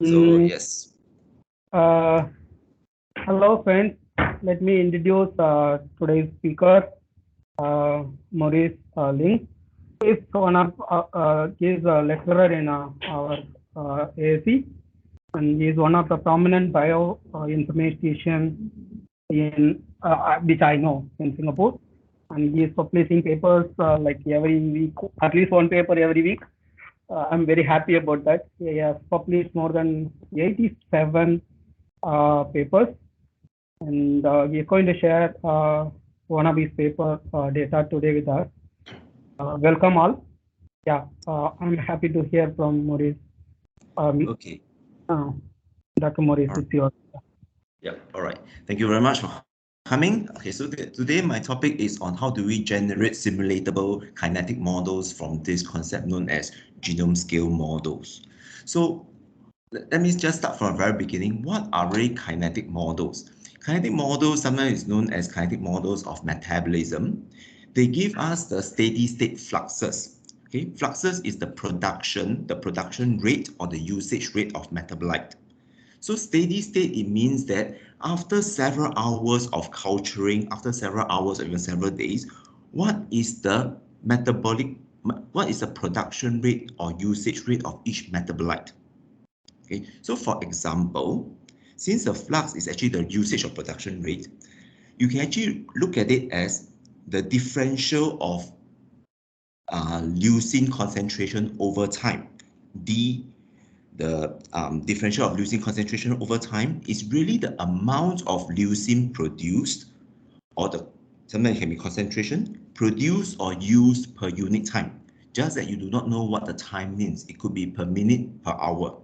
So Mm, yes, uh, Hello, friends. Let me introduce today's speaker, Maurice Ling. He is a lecturer in our AAC, and he is one of the prominent bioinformaticians in which I know in Singapore. And he is publishing papers like every week, at least one paper every week. I'm very happy about that. He has published more than 87 papers, and we are going to share one of his paper data today with us. Welcome all. Yeah, I'm happy to hear from Maurice. Um, okay. uh, Dr. Maurice, All right. it's yours. Yeah. All right. Thank you very much for coming. Okay, so today my topic is on how do we generate simulatable kinetic models from this concept known as genome scale models. So let me just start from the very beginning. What are really kinetic models? Kinetic models sometimes is known as kinetic models of metabolism. They give us the steady state fluxes. Okay, fluxes is the production rate or the usage rate of metabolite. So steady state, it means that after several hours of culturing, after several hours or even several days, what is the metabolic, what is the production rate or usage rate of each metabolite? Okay, so for example, since the flux is actually the usage or production rate, you can actually look at it as the differential of leucine concentration over time. D, the differential of leucine concentration over time is really the amount of leucine produced, or the sometimes it can be concentration produced or used per unit time. Just that you do not know what the time means. It could be per minute, per hour.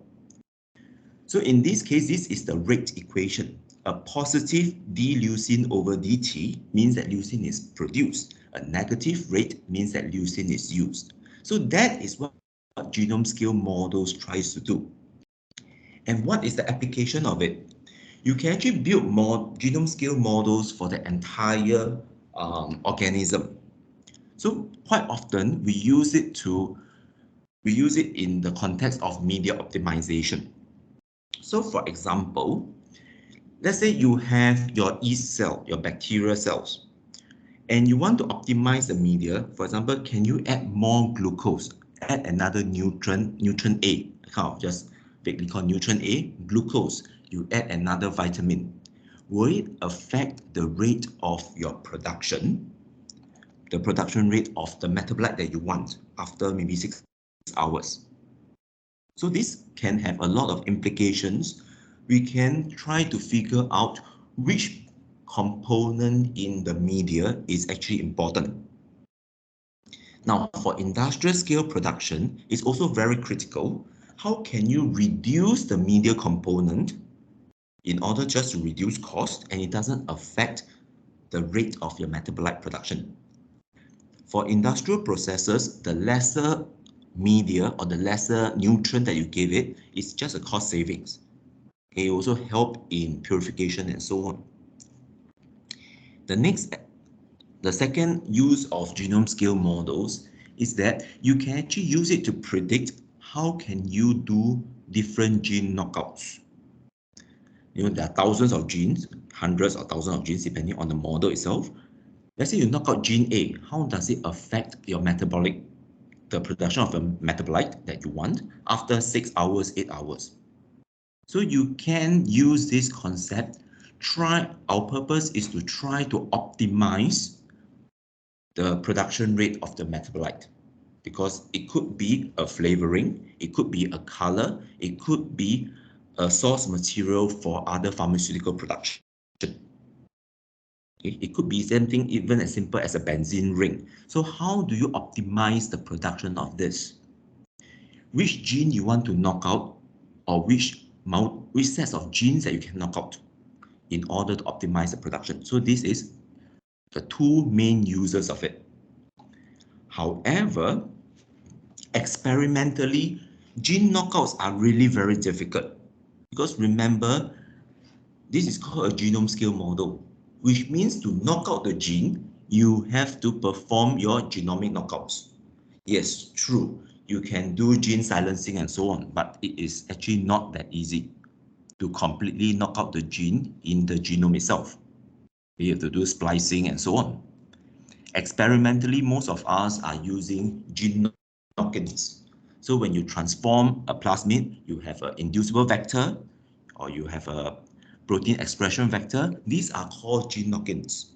So in this case, this is the rate equation. A positive d leucine over dt means that leucine is produced. A negative rate means that leucine is used. So that is what genome scale models tries to do. And what is the application of it? You can actually build more genome scale models for the entire organism. So quite often we use it in the context of media optimization. So for example, let's say you have your yeast cell, your bacterial cells, and you want to optimize the media. For example, can you add more glucose, add another nutrient A, kind of just vaguely called nutrient A, glucose, you add another vitamin. Will it affect the rate of your production, the production rate of the metabolite that you want after maybe 6 hours? So this can have a lot of implications. We can try to figure out which component in the media is actually important. Now, for industrial scale production, it's also very critical. How can you reduce the media component in order just to reduce cost and it doesn't affect the rate of your metabolite production? For industrial processes, the lesser media or the lesser nutrient that you give it is just a cost savings. It also help in purification and so on. The second use of genome scale models is that you can actually use it to predict how can you do different gene knockouts. You know, there are thousands of genes, hundreds or thousands of genes, depending on the model itself. Let's say you knock out gene A, how does it affect your metabolic, the production of a metabolite that you want after 6 hours, 8 hours? So you can use this concept. Our purpose is to try to optimize the production rate of the metabolite, because it could be a flavoring, it could be a color, it could be a source material for other pharmaceutical production. It could be something even as simple as a benzene ring. So how do you optimize the production of this? Which gene you want to knock out, or which sets of genes that you can knock out in order to optimize the production. So this is the two main users of it. However, experimentally, gene knockouts are really very difficult, because remember, this is called a genome scale model, which means to knock out the gene, you have to perform your genomic knockouts. Yes, true. you can do gene silencing and so on, but it is actually not that easy to completely knock out the gene in the genome itself. We have to do splicing and so on. Experimentally, most of us are using gene knockins. So when you transform a plasmid, you have an inducible vector, or you have a protein expression vector. These are called gene knockins.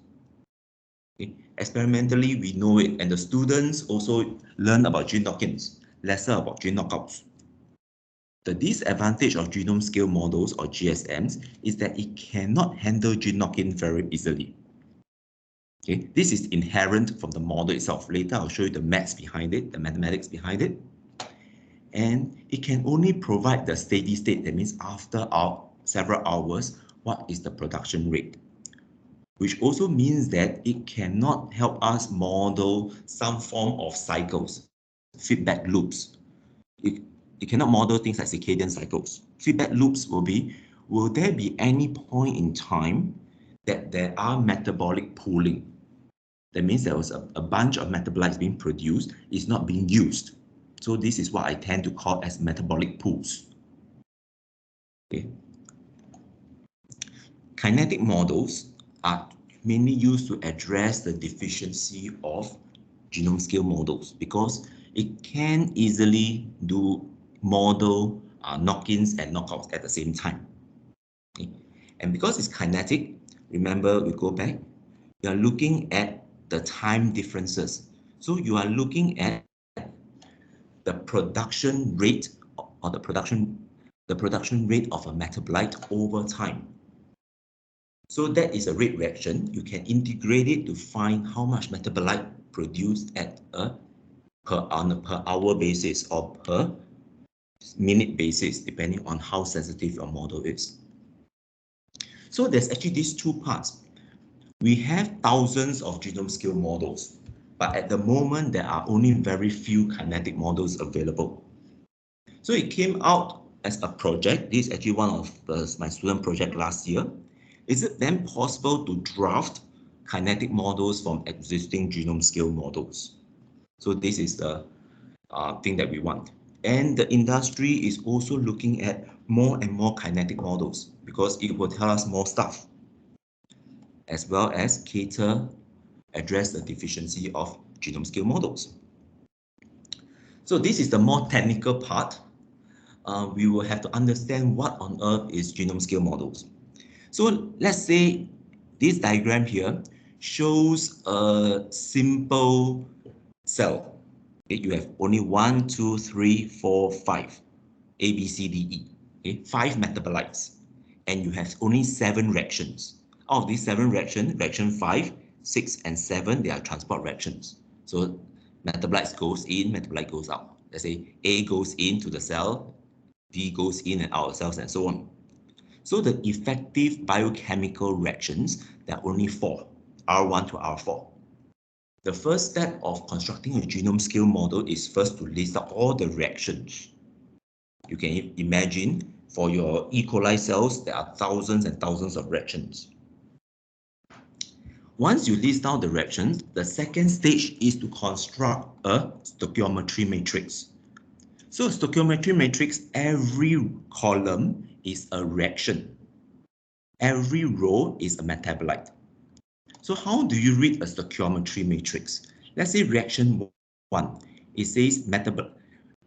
Okay. Experimentally, we know it, and the students also learn about gene knockins, lesser about gene knockouts. The disadvantage of genome-scale models, or GSMs, is that it cannot handle gene knock-in very easily. Okay, this is inherent from the model itself. Later, I'll show you the maths behind it, the mathematics behind it. And it can only provide the steady state. That means after several hours, what is the production rate? Which also means that it cannot help us model some form of cycles, feedback loops. It cannot model things like circadian cycles. Feedback loops will there be any point in time that there are metabolic pooling? That means there was a bunch of metabolites being produced, is not being used. So this is what I tend to call as metabolic pools. Okay. Kinetic models are mainly used to address the deficiency of genome scale models because it can easily do model knock-ins and knockouts at the same time. Okay. And because it's kinetic, remember we go back, we are looking at the time differences. So you are looking at the production rate or the production rate of a metabolite over time. So that is a rate reaction. You can integrate it to find how much metabolite produced at on a per hour basis or per minute basis, depending on how sensitive your model is. So there's actually these two parts. We have thousands of genome scale models, but at the moment, there are only very few kinetic models available. So it came out as a project. This is actually one of my student project last year. Is it then possible to draft kinetic models from existing genome scale models? So this is the thing that we want. And the industry is also looking at more and more kinetic models because it will tell us more stuff, as well as address the deficiency of genome scale models. So this is the more technical part. We will have to understand what on earth is genome scale models. So let's say this diagram here shows a simple cell. Okay, you have only 1, 2, 3, 4, 5, A, B, C, D, E. Okay, 5 metabolites, and you have only 7 reactions. Out of these 7 reactions, reaction 5, 6, and 7, they are transport reactions. So metabolites goes in, metabolite goes out. Let's say A goes into the cell, D goes in and out of cells, and so on. So the effective biochemical reactions, there are only 4, R1 to R4. The first step of constructing a genome scale model is first to list out all the reactions. You can imagine for your E. coli cells, there are thousands and thousands of reactions. Once you list out the reactions, the second stage is to construct a stoichiometry matrix. So stoichiometry matrix, every column is a reaction. Every row is a metabolite. So how do you read a stoichiometry matrix? Let's say reaction 1. It says metabolite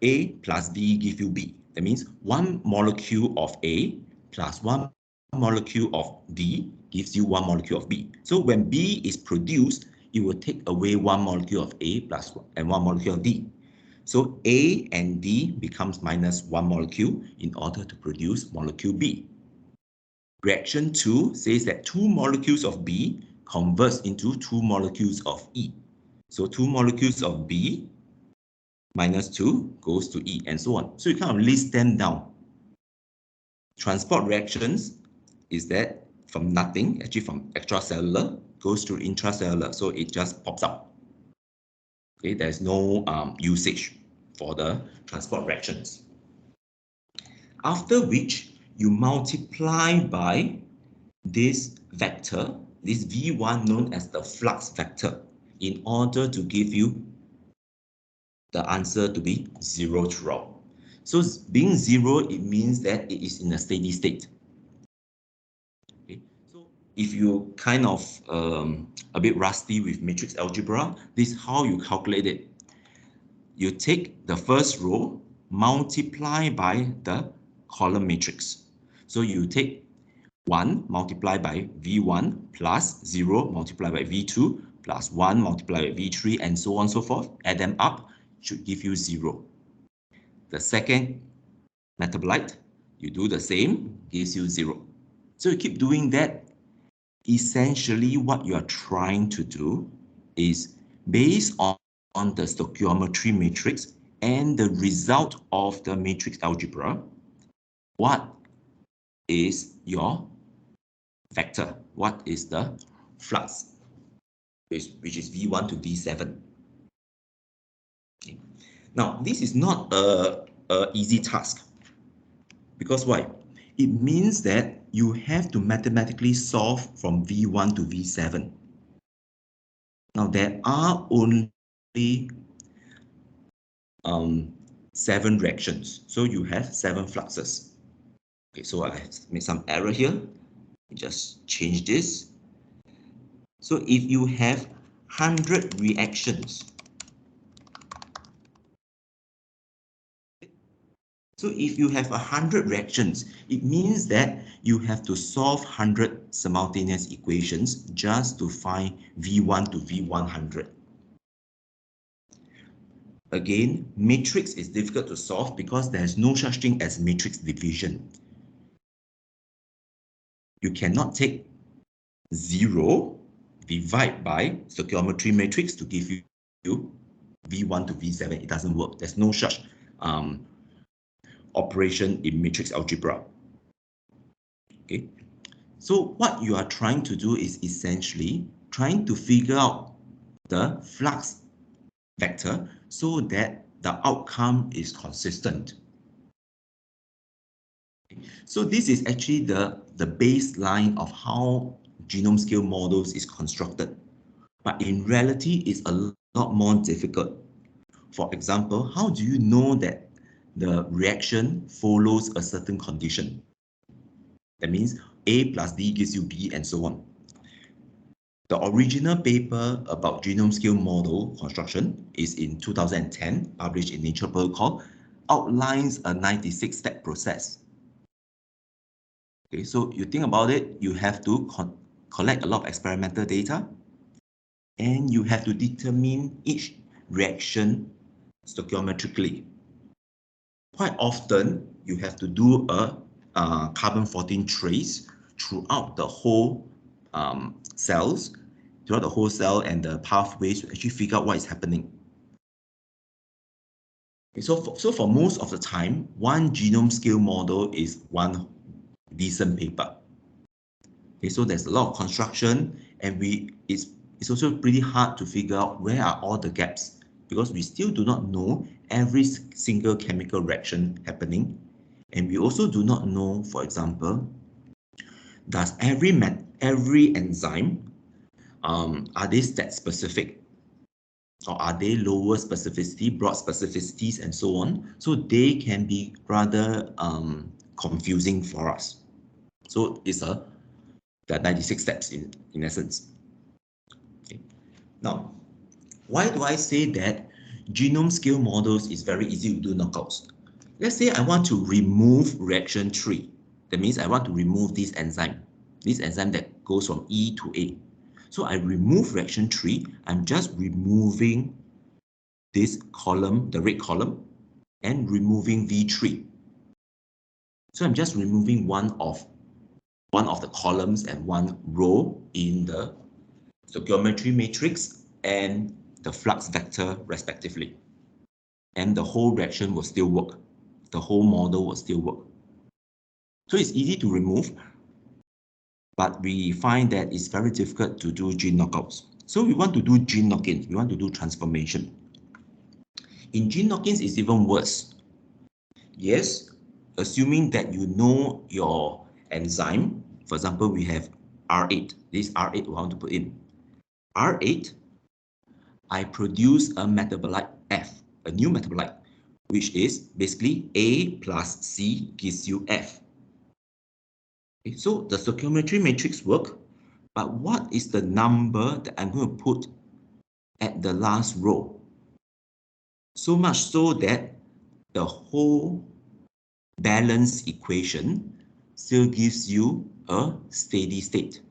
A plus B give you B. That means 1 molecule of A plus 1 molecule of B gives you 1 molecule of B. So when B is produced, it will take away 1 molecule of A plus 1 and 1 molecule of D. So A and D becomes minus 1 molecule in order to produce molecule B. Reaction 2 says that 2 molecules of B converts into 2 molecules of E. So 2 molecules of B minus 2 goes to E, and so on. So you kind of list them down. Transport reactions is that from nothing, actually from extracellular, goes to intracellular, so it just pops out. Okay, there's no usage for the transport reactions. After which, you multiply by this vector, this V1 known as the flux vector, in order to give you the answer to be 0 throughout. So being 0, it means that it is in a steady state. Okay. So if you kind of a bit rusty with matrix algebra, this is how you calculate it. You take the first row, multiply by the column matrix. So you take 1 multiplied by V1 plus 0 multiplied by V2 plus 1 multiplied by V3 and so on and so forth. Add them up, should give you 0. The second metabolite, you do the same, gives you 0. So you keep doing that. Essentially, what you are trying to do is based on the stoichiometry matrix and the result of the matrix algebra, what is your vector? What is the flux, which is V1 to V7? Okay. Now, this is not a easy task. Because why? It means that you have to mathematically solve from V1 to V7. Now, there are only 7 reactions. So you have 7 fluxes. Okay, so I made some error here. Just change this. So if you have 100 reactions, so if you have 100 reactions, it means that you have to solve 100 simultaneous equations just to find V1 to V100. Again, matrix is difficult to solve because there's no such thing as matrix division. You cannot take 0, divide by stoichiometry matrix to give you V1 to V7. It doesn't work. There's no such operation in matrix algebra. Okay. So what you are trying to do is essentially trying to figure out the flux vector so that the outcome is consistent. So this is actually the baseline of how genome scale models is constructed. But in reality, it's a lot more difficult. For example, how do you know that the reaction follows a certain condition? That means A plus D gives you B and so on. The original paper about genome scale model construction is in 2010, published in Nature Protocol, outlines a 96-step process. Okay, so you think about it, you have to collect a lot of experimental data, and you have to determine each reaction stoichiometrically. Quite often, you have to do a carbon-14 trace throughout the whole cells, throughout the whole cell and the pathways to actually figure out what is happening. Okay, so for most of the time, one genome scale model is one decent paper. Okay, so there's a lot of construction, and it's also pretty hard to figure out where are all the gaps, because we still do not know every single chemical reaction happening. And we also do not know, for example, does every enzyme, are they stat specific? Or are they lower specificity, broad specificities, and so on? So they can be rather confusing for us. So it's the 96 steps in essence. Okay. Now, why do I say that genome scale models is very easy to do knockouts? Let's say I want to remove reaction 3. That means I want to remove this enzyme that goes from E to A. So I remove reaction 3. I'm just removing this column, the red column, and removing V3. So I'm just removing one of the columns and one row in the stoichiometry matrix and the flux vector respectively. And the whole reaction will still work. The whole model will still work. So it's easy to remove, but we find that it's very difficult to do gene knockouts. So we want to do gene knock-in. We want to do transformation. In gene knock-ins, it's even worse. Yes, assuming that you know your enzyme. For example, we have R8. This R8 we want to put in. R8, I produce a metabolite F. a new metabolite, which is basically A plus C gives you F. Okay, so the stoichiometry matrix work, but what is the number that I'm going to put at the last row? So much so that the whole balance equation still gives you a steady state.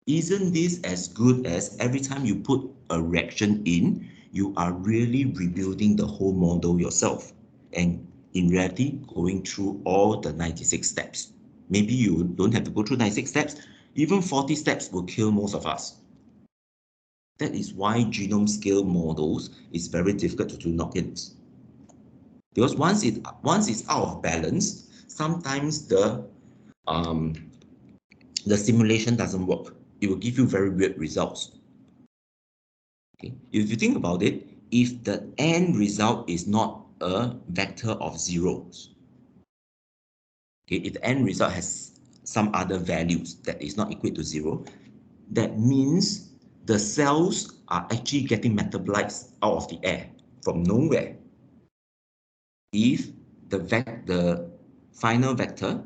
Isn't this as good as every time you put a reaction in, you are really rebuilding the whole model yourself, and in reality going through all the 96 steps? Maybe you don't have to go through 96 steps, even 40 steps will kill most of us. That is why genome scale models is very difficult to do knock-ins. Because once it's out of balance, sometimes the simulation doesn't work. It will give you very weird results. Okay. If you think about it, if the end result is not a vector of zeros, okay, if the end result has some other values that is not equal to zero, that means the cells are actually getting metabolites out of the air from nowhere. If the final vector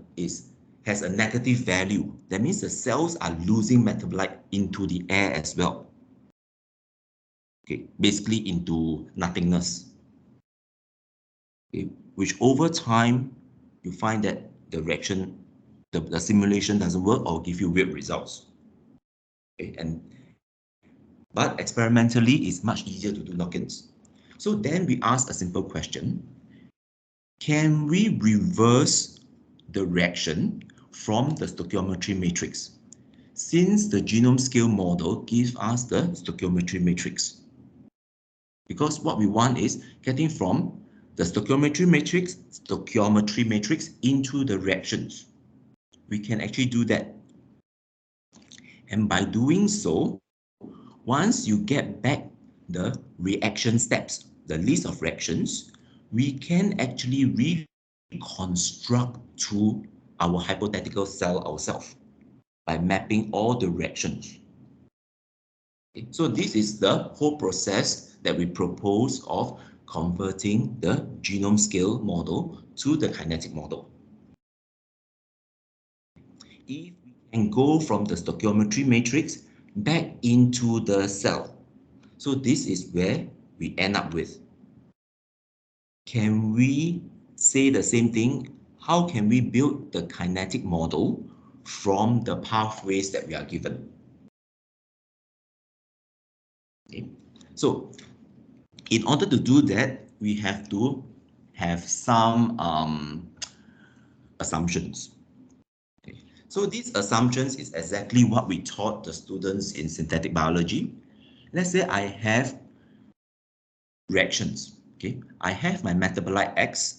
has a negative value, that means the cells are losing metabolite into the air as well. Okay, basically into nothingness. Okay, which over time you find that the reaction, the simulation doesn't work or give you weird results. Okay, but experimentally it's much easier to do knock-ins. So then we ask a simple question: can we reverse the reaction from the stoichiometry matrix, since the genome scale model gives us the stoichiometry matrix? Because what we want is getting from the stoichiometry matrix into the reactions. We can actually do that. And by doing so, once you get back the reaction steps, the list of reactions, we can actually reconstruct to our hypothetical cell ourselves by mapping all the reactions. Okay, so this is the whole process that we propose of converting the genome scale model to the kinetic model. If we can go from the stoichiometry matrix back into the cell, so this is where we end up with. Can we say the same thing? How can we build the kinetic model from the pathways that we are given? Okay. So in order to do that, we have to have some assumptions. Okay. So these assumptions is exactly what we taught the students in synthetic biology. Let's say I have reactions. Okay, I have my metabolite X.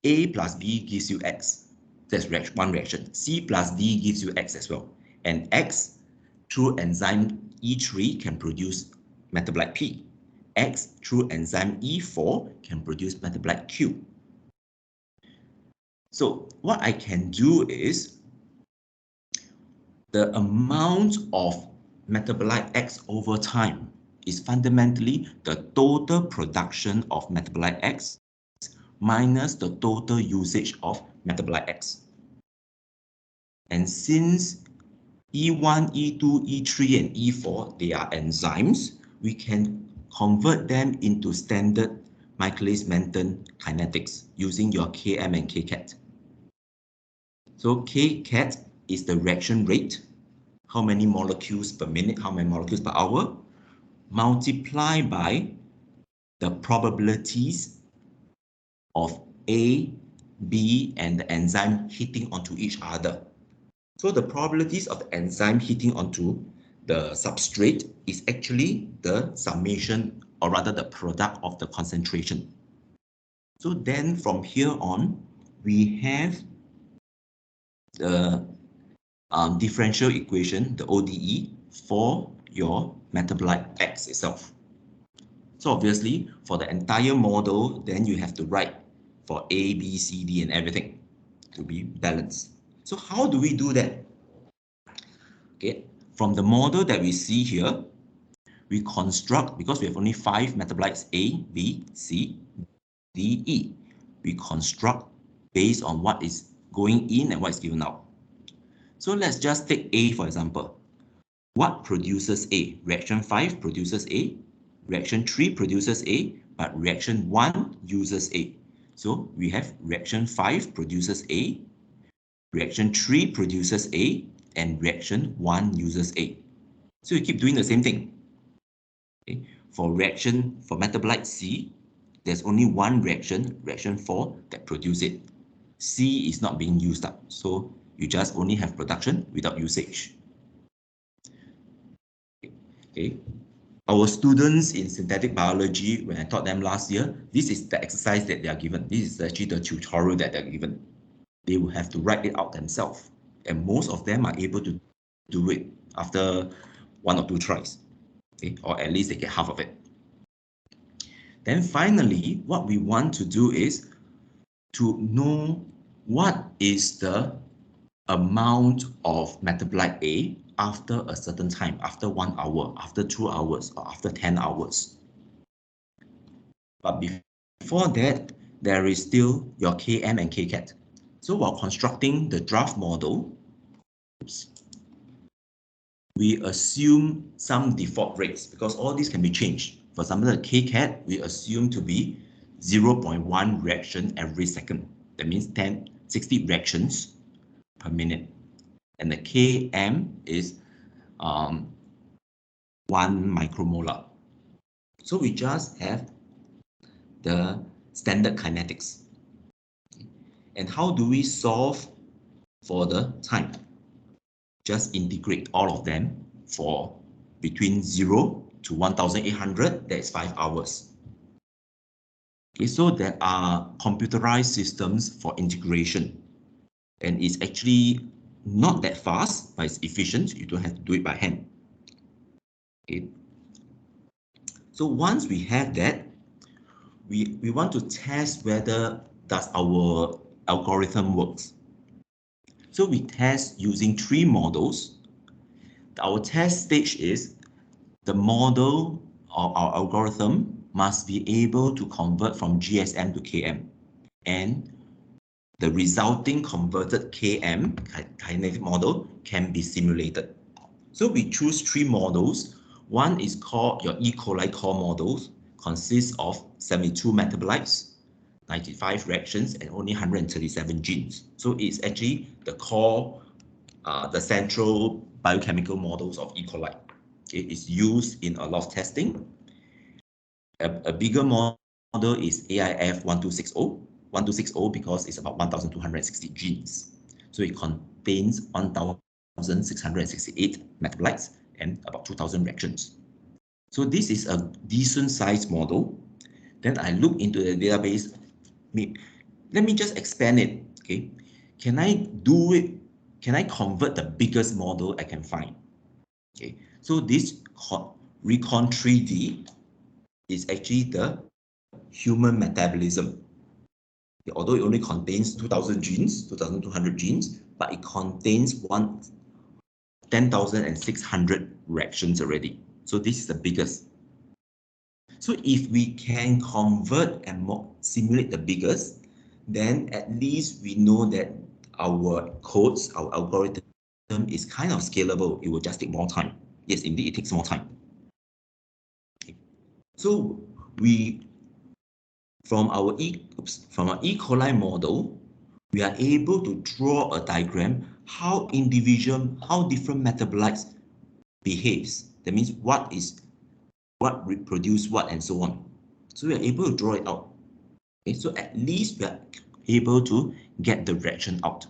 A plus B gives you X. That's one reaction. C plus D gives you X as well. And X through enzyme E3 can produce metabolite P. X through enzyme E4 can produce metabolite Q. So what I can do is the amount of metabolite X over time is fundamentally the total production of metabolite X minus the total usage of metabolite X. And since E1, E2, E3, and E4, they are enzymes, we can convert them into standard Michaelis-Menten kinetics using your Km and Kcat. So Kcat is the reaction rate, how many molecules per minute, how many molecules per hour, multiplied by the probabilities of A, B, and the enzyme hitting onto each other. So the probabilities of the enzyme hitting onto the substrate is actually the summation, or rather the product of the concentration. So then from here on, we have the differential equation, the ODE, for your metabolite X itself. So obviously, for the entire model, then you have to write for A, B, C, D, and everything to be balanced. So how do we do that? Okay, from the model that we see here, we construct, because we have only 5 metabolites A, B, C, D, E. We construct based on what is going in and what is given out. So let's just take A for example. What produces A? Reaction 5 produces A, reaction 3 produces A, but reaction 1 uses A. So we have reaction 5 produces A, reaction 3 produces A, and reaction 1 uses A. So you keep doing the same thing. Okay. For metabolite C, there's only one reaction, reaction 4, that produces it. C is not being used up, so you just only have production without usage. Okay. Our students in synthetic biology, when I taught them last year, this is the exercise that they are given. This is actually the tutorial that they're given. They will have to write it out themselves. And most of them are able to do it after 1 or 2 tries. Okay? Or at least they get half of it. Then finally, what we want to do is to know what is the amount of metabolite A after a certain time, after 1 hour, after 2 hours, or after 10 hours. But before that, there is still your Km and Kcat. So while constructing the draft model, we assume some default rates because all these can be changed. For example, the Kcat, we assume to be 0.1 reaction every second. That means 60 reactions per minute. And the Km is 1 micromolar. So we just have the standard kinetics. And how do we solve for the time? Just integrate all of them for between 0 to 1800, that is 5 hours. Okay, so there are computerized systems for integration. And it's actually not that fast, but it's efficient. You don't have to do it by hand. Okay. So once we have that, we want to test whether does our algorithm works. So we test using 3 models. Our test stage is the model or our algorithm must be able to convert from GSM to KM, and the resulting converted KM, kinetic model, can be simulated. So we choose 3 models. One is called your E. coli core models, consists of 72 metabolites, 95 reactions, and only 137 genes. So it's actually the core, the central biochemical models of E. coli. Okay, it's used in a lot of testing. A bigger model is AIF 1260. 1260 because it's about 1,260 genes. So it contains 1,668 metabolites and about 2,000 reactions. So this is a decent sized model. Then I look into the database. Let me just expand it. Okay, can I do it? Can I convert the biggest model I can find? Okay, so this Recon 3D is actually the human metabolism. Okay, although it only contains 2,000 genes, 2,200 genes, but it contains 10,600 reactions already. So this is the biggest. So if we can convert and simulate the biggest, then at least we know that our codes, our algorithm is kind of scalable. It will just take more time. Yes, indeed, it takes more time. Okay. So from our E. coli model, we are able to draw a diagram how different metabolites behaves. That means what reproduce what and so on. So we are able to draw it out. Okay, so at least we are able to get the reaction out.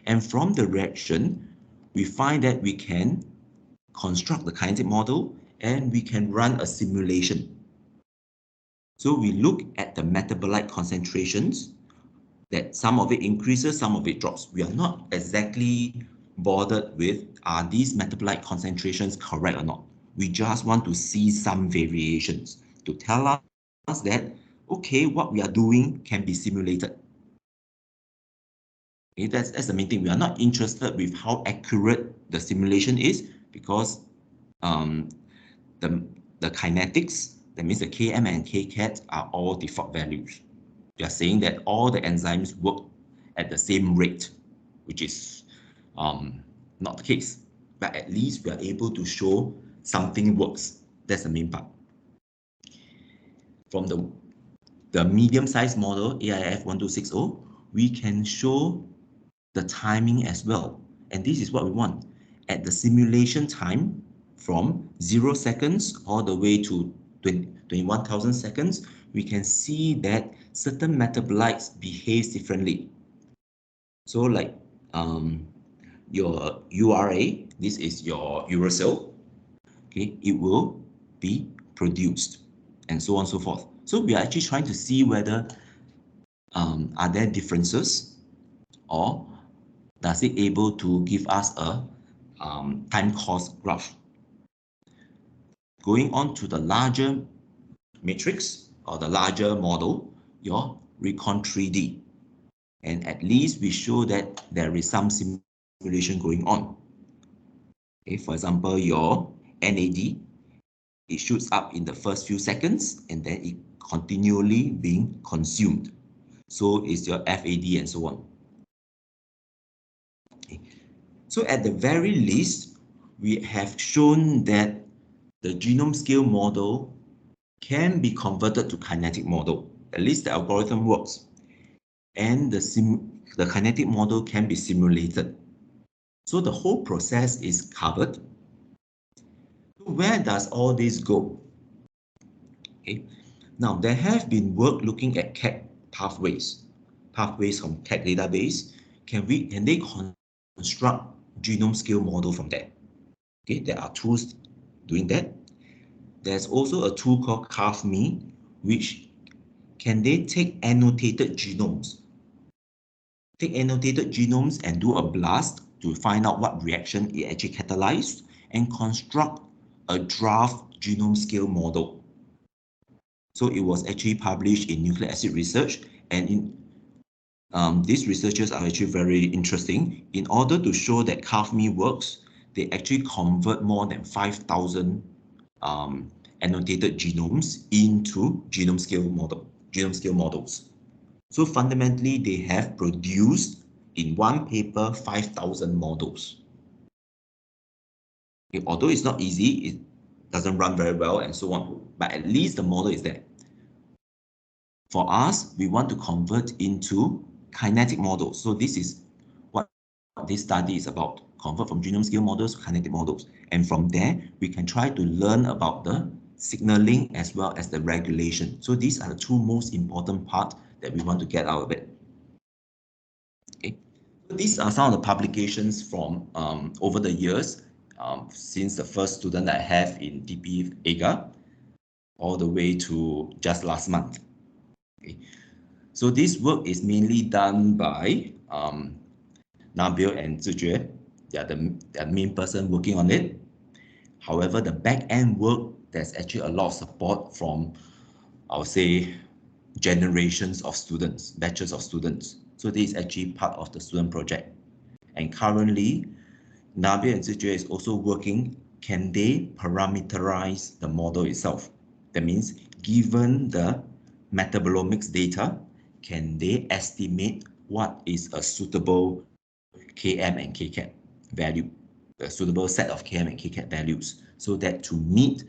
And from the reaction, we find that we can construct the kinetic model and we can run a simulation. So we look at the metabolite concentrations, that some of it increases, some of it drops. We are not exactly bothered with are these metabolite concentrations correct or not. We just want to see some variations to tell us that, okay, what we are doing can be simulated. Okay, that's the main thing. We are not interested with how accurate the simulation is because the the kinetics, that means the Km and Kcat are all default values. We are saying that all the enzymes work at the same rate, which is not the case. But at least we are able to show something works. That's the main part. From the medium-sized model, AIF 1260, we can show the timing as well. And this is what we want. At the simulation time, from 0 seconds all the way to 21,000 seconds, we can see that certain metabolites behave differently. So like your URA, this is your uracil, okay, it will be produced, and so on and so forth. So we are actually trying to see whether are there differences, or does it able to give us a time course graph. Going on to the larger matrix or the larger model, your Recon 3D. And at least we show that there is some simulation going on. Okay, for example, your NAD, it shoots up in the first few seconds and then it continually being consumed. So is your FAD and so on. Okay. So at the very least, we have shown that the genome scale model can be converted to kinetic model. At least the algorithm works. And the kinetic model can be simulated. So the whole process is covered. Where does all this go? Okay. Now, there have been work looking at CAC pathways from CAC database. Can they construct genome scale model from that? Okay, there are tools doing that. There's also a tool called CarveMe, which can they take annotated genomes? Take annotated genomes and do a blast to find out what reaction it actually catalyzed and construct a draft genome scale model. So it was actually published in Nucleic Acid Research, and these researchers are actually very interesting. In order to show that CarveMe works, they actually convert more than 5,000 annotated genomes into genome scale models. So fundamentally, they have produced in one paper 5,000 models. Okay, although it's not easy, it doesn't run very well and so on, but at least the model is there. For us, we want to convert into kinetic models. So this is what this study is about. Convert from genome scale models to kinetic models. And from there, we can try to learn about the signaling as well as the regulation. So these are the two most important parts that we want to get out of it. Okay. So these are some of the publications from over the years, since the first student that I have in DP AGA, all the way to just last month. Okay. So this work is mainly done by Nabil and Zijue. They are the main person working on it. However, the back-end work, there's actually a lot of support from, I would say, generations of students, batches of students. So this is actually part of the student project. And currently, Nabil and Zijue is also working, can they parameterize the model itself? That means, given the metabolomics data, can they estimate what is a suitable Km and Kcat value, a suitable set of Km and Kcat values, so that to meet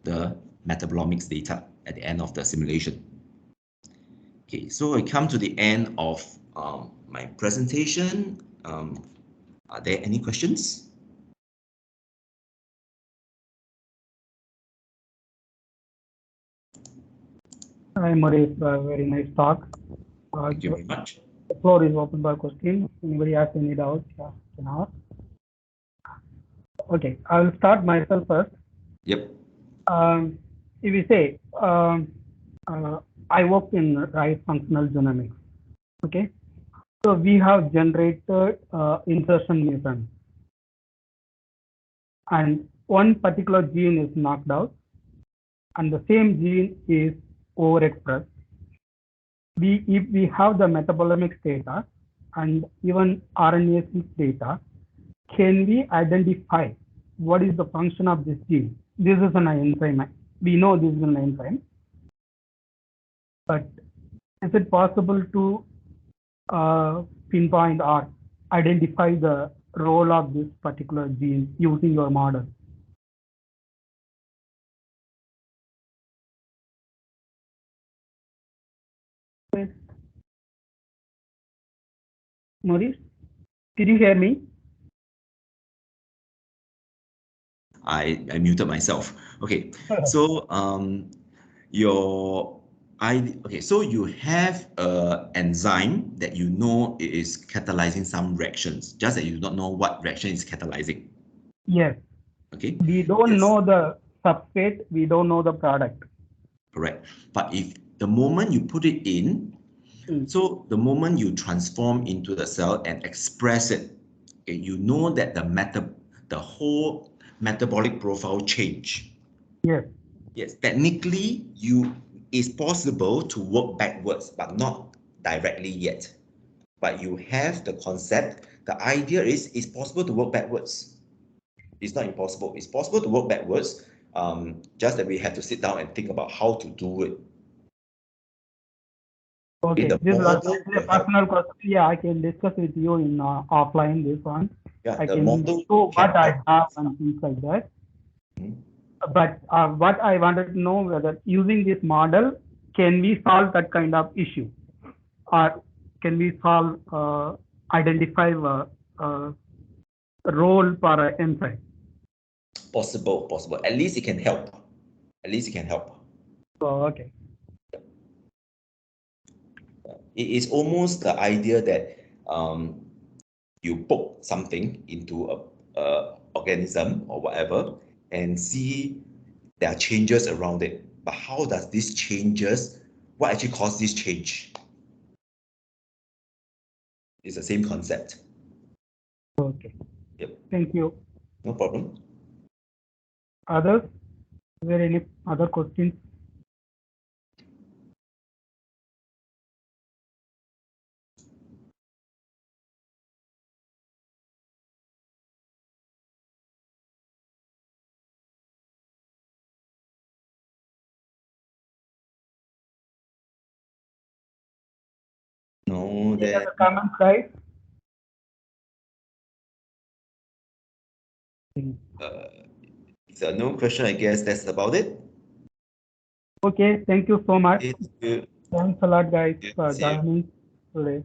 the metabolomics data at the end of the simulation. Okay, so I come to the end of my presentation. Are there any questions? Hi, Maurice. Very nice talk. Thank you very much. The floor is open for questions. Anybody has any doubts? Yeah, can ask. Okay, I will start myself first. Yep. If we say, I work in rice functional genomics. Okay, so we have generated insertion mutant, and one particular gene is knocked out, and the same gene is overexpressed. If we have the metabolomics data and even RNA-seq data, can we identify what is the function of this gene? This is an enzyme. we know this is an enzyme, but is it possible to pinpoint or identify the role of this particular gene using your model? Maurice, did you hear me? I muted myself. Okay, so so you have an enzyme that you know is catalyzing some reactions, just that you do not know what reaction is catalyzing. Yes. Okay. We don't Yes. know the substrate, we don't know the product. Correct. But if the moment you put it in, so the moment you transform into the cell and express it, okay, you know that the whole metabolic profile change. Yes. Yes, technically it's possible to work backwards, but not directly yet. But you have the concept. The idea is it's possible to work backwards. It's not impossible. It's possible to work backwards. Just that we have to sit down and think about how to do it. Okay, The this is model a personal question. Yeah, I can discuss with you in offline this one. Yeah, I the can model show what I help. have and things like that. Mhm. But what I wanted to know whether using this model, can we solve that kind of issue? Or can we solve, identify a role for an enzyme? Possible. At least it can help. At least it can help. So, okay. It is almost the idea that you poke something into a organism or whatever and see there are changes around it. But how does this changes? What actually caused this change? It's the same concept. Okay. Yep. Thank you. No problem. Others? Is there any other questions? No, Any there. other comments, guys? So no question. I guess that's about it. Okay, thank you so much. It's good. Thanks a lot, guys, for See you. joining today.